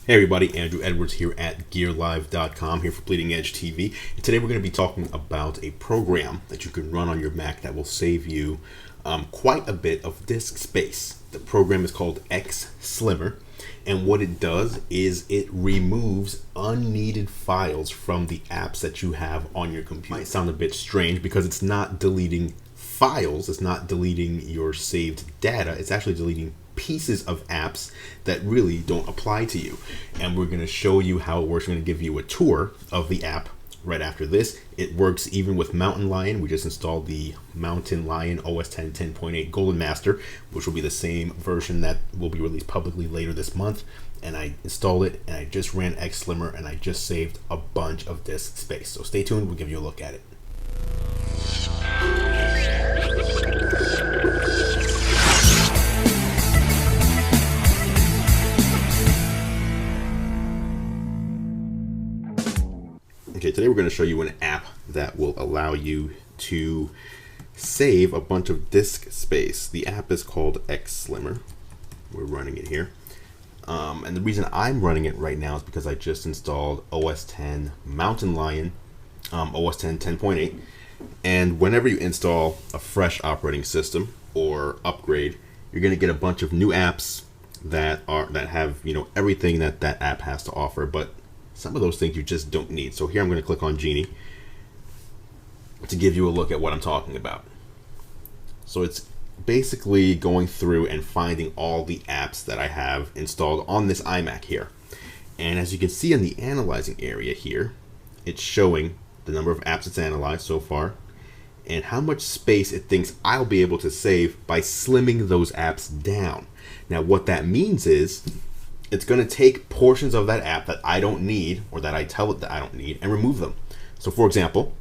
Hey everybody, Andrew Edwards here at GearLive.com, here for Bleeding Edge TV. And today we're going to be talking about a program that you can run on your Mac that will save you quite a bit of disk space. The program is called XSlimmer, and what it does is it removes unneeded files from the apps that you have on your computer. It might sound a bit strange because it's not deleting files, it's not deleting your saved data, it's actually deleting pieces of apps that really don't apply to you. And we're going to show you how it works. We're going to give you a tour of the app right after this. It works even with Mountain Lion. We just installed the Mountain Lion OS 10 10.8 Golden Master, which will be the same version that will be released publicly later this month. And I installed it and I just ran XSlimmer and I just saved a bunch of disk space. So stay tuned, we'll give you a look at it. Okay, today we're going to show you an app that will allow you to save a bunch of disk space. The app is called XSlimmer. We're running it here. And the reason I'm running it right now is because I just installed OS 10 Mountain Lion, OS 10 10.8. And whenever you install a fresh operating system or upgrade, you're going to get a bunch of new apps that have, everything that app has to offer, but some of those things you just don't need. So here I'm going to click on Genie to give you a look at what I'm talking about. So it's basically going through and finding all the apps that I have installed on this iMac here. And as you can see in the analyzing area here, it's showing the number of apps it's analyzed so far and how much space it thinks I'll be able to save by slimming those apps down. Now what that means is it's going to take portions of that app that I don't need, or that I tell it that I don't need, and remove them. So for example,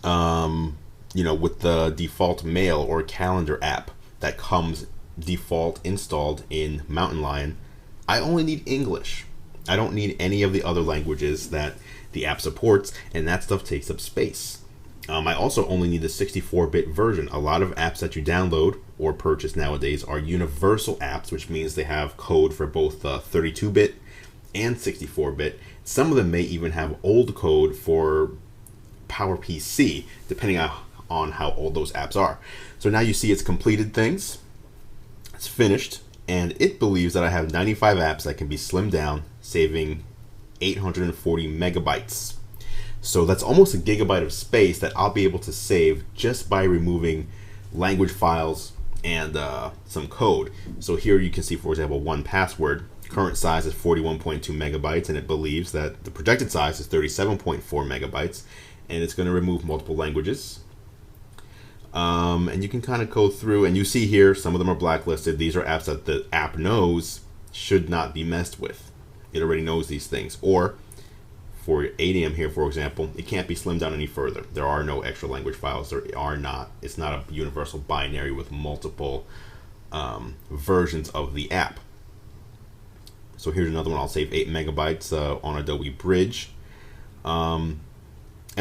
with the default mail or calendar app that comes default installed in Mountain Lion, I only need English. I don't need any of the other languages that the app supports, and that stuff takes up space. I also only need the 64-bit version. A lot of apps that you download or purchase nowadays are universal apps, which means they have code for both 32-bit and 64-bit. Some of them may even have old code for PowerPC, depending on how old those apps are. So now you see it's completed things, it's finished, and it believes that I have 95 apps that can be slimmed down, saving 840 megabytes. So that's almost a gigabyte of space that I'll be able to save just by removing language files and some code. So here you can see, for example, 1Password. Current size is 41.2 megabytes, and it believes that the projected size is 37.4 megabytes, and it's going to remove multiple languages. And you can kind of go through, and you see here, some of them are blacklisted. These are apps that the app knows should not be messed with. It already knows these things. Or for ADM here, for example, it can't be slimmed down any further. There are no extra language files. It's not a universal binary with multiple versions of the app. So here's another one. I'll save 8 megabytes on Adobe Bridge. And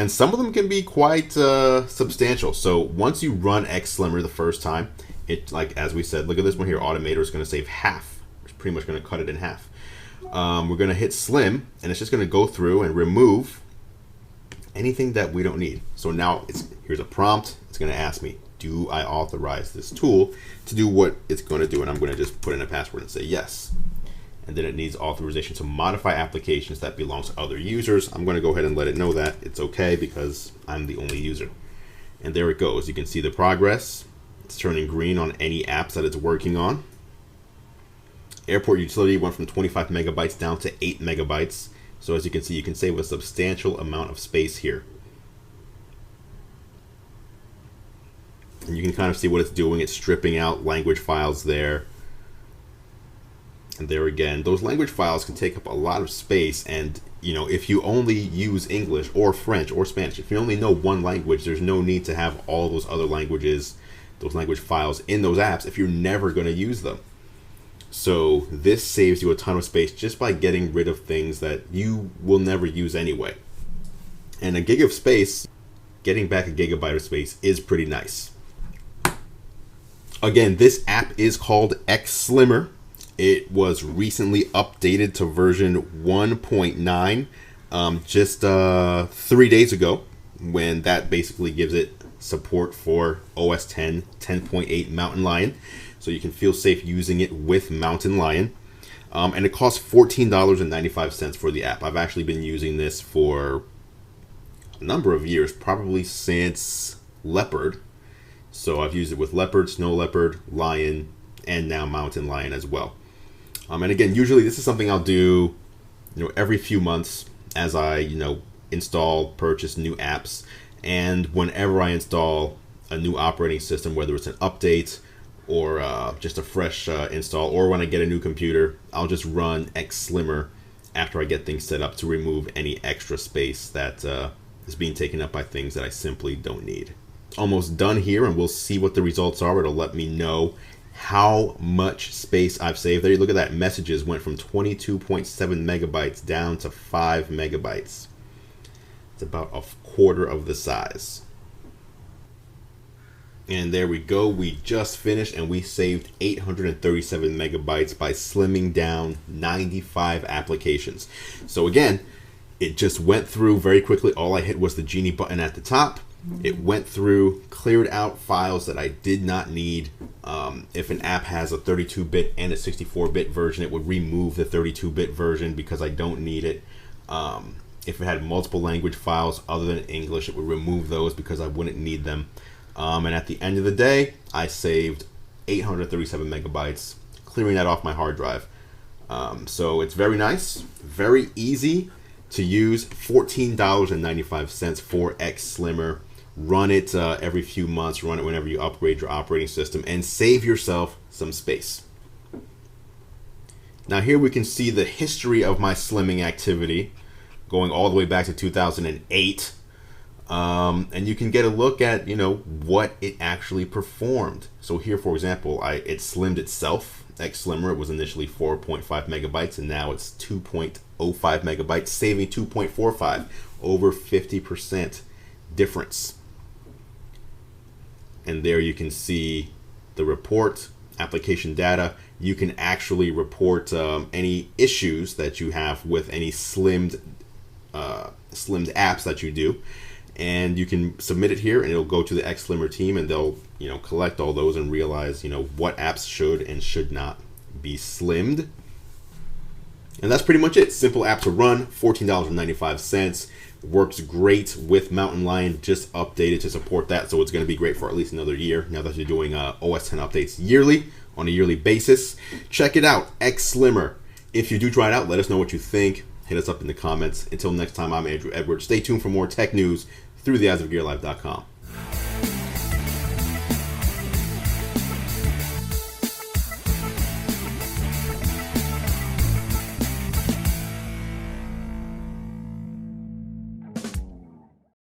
some of them can be quite substantial. So once you run XSlimmer the first time, as we said, look at this one here, Automator is going to save half. It's pretty much going to cut it in half. We're going to hit Slim, and it's just going to go through and remove anything that we don't need. So now here's a prompt. It's going to ask me, do I authorize this tool to do what it's going to do? And I'm going to just put in a password and say yes. And then it needs authorization to modify applications that belong to other users. I'm going to go ahead and let it know that it's okay because I'm the only user. And there it goes. You can see the progress. It's turning green on any apps that it's working on. Airport utility went from 25 megabytes down to 8 megabytes. So as you can see, you can save a substantial amount of space here. And you can kind of see what it's doing. It's stripping out language files there. And there again, those language files can take up a lot of space. And if you only use English or French or Spanish, if you only know one language, there's no need to have all those other languages, those language files in those apps if you're never going to use them. So this saves you a ton of space just by getting rid of things that you will never use anyway. And a gig of space, getting back a gigabyte of space is pretty nice. Again, this app is called XSlimmer. It was recently updated to version 1.9 just 3 days ago, when that basically gives it support for OS 10 10.8 Mountain Lion, so you can feel safe using it with Mountain Lion. And it costs $14.95 for the app. I've actually been using this for a number of years, probably since Leopard. So I've used it with Leopard, Snow Leopard, Lion, and now Mountain Lion as well. And again, usually this is something I'll do, every few months as I, install, purchase new apps. And whenever I install a new operating system, whether it's an update or just a fresh install, or when I get a new computer, I'll just run XSlimmer after I get things set up to remove any extra space that is being taken up by things that I simply don't need. Almost done here, and we'll see what the results are. It'll let me know how much space I've saved. There you look at that. Messages went from 22.7 megabytes down to 5 megabytes. It's about a quarter of the size. And there we go. We just finished, and we saved 837 megabytes by slimming down 95 applications. So again, it just went through very quickly. All I hit was the Genie button at the top. It went through, cleared out files that I did not need. If an app has a 32-bit and a 64-bit version, it would remove the 32-bit version because I don't need it. If it had multiple language files other than English, it would remove those because I wouldn't need them. And at the end of the day, I saved 837 megabytes, clearing that off my hard drive. So it's very nice, very easy to use. $14.95 for XSlimmer. Run it every few months. Run it whenever you upgrade your operating system and save yourself some space. Now here we can see the history of my slimming activity going all the way back to 2008. And you can get a look at, what it actually performed. So here, for example, it slimmed itself. XSlimmer, it was initially 4.5 megabytes, and now it's 2.05 megabytes, saving 2.45, over 50% difference. And there you can see the report, application data. You can actually report any issues that you have with any slimmed apps that you do. And you can submit it here, and it'll go to the XSlimmer team, and they'll collect all those and realize what apps should and should not be slimmed. And that's pretty much it. Simple app to run, $14.95. Works great with Mountain Lion. Just updated to support that, so it's going to be great for at least another year now that you're doing OS 10 updates yearly, on a yearly basis. Check it out, XSlimmer. If you do try it out, let us know what you think. Hit us up in the comments. Until next time, I'm Andrew Edwards. Stay tuned for more tech news through theeyesofgearlife.com.